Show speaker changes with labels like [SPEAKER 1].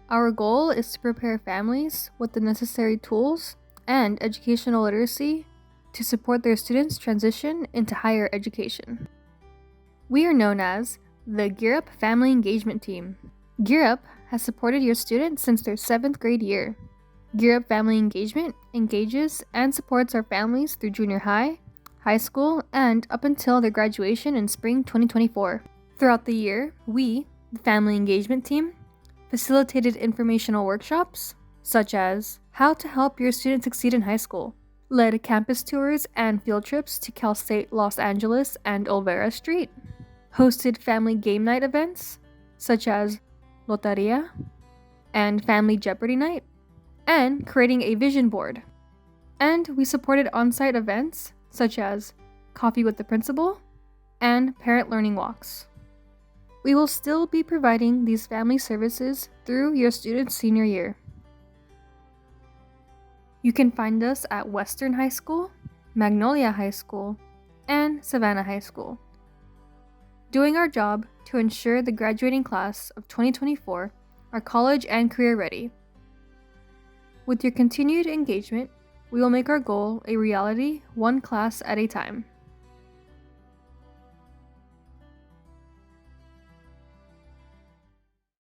[SPEAKER 1] Our goal is to prepare families with the necessary tools and educational literacy to support their students' transition into higher education. We are known as the Gear Up Family Engagement Team. Gear Up has supported your students since their 7th grade year. Gear Up Family Engagement engages and supports our families through junior high, high school, and up until their graduation in spring 2024. Throughout the year, we, the Family Engagement Team, facilitated informational workshops, such as how to help your student succeed in high school, led campus tours and field trips to Cal State Los Angeles and Olvera Street, hosted family game night events, such as Loteria and Family Jeopardy Night, and creating a vision board. And we supported on-site events, such as Coffee with the Principal and Parent Learning Walks. We will still be providing these family services through your student's senior year. You can find us at Western High School, Magnolia High School, and Savannah High School, doing our job to ensure the graduating class of 2024 are college and career ready. With your continued engagement, we will make our goal a reality, one class at a time.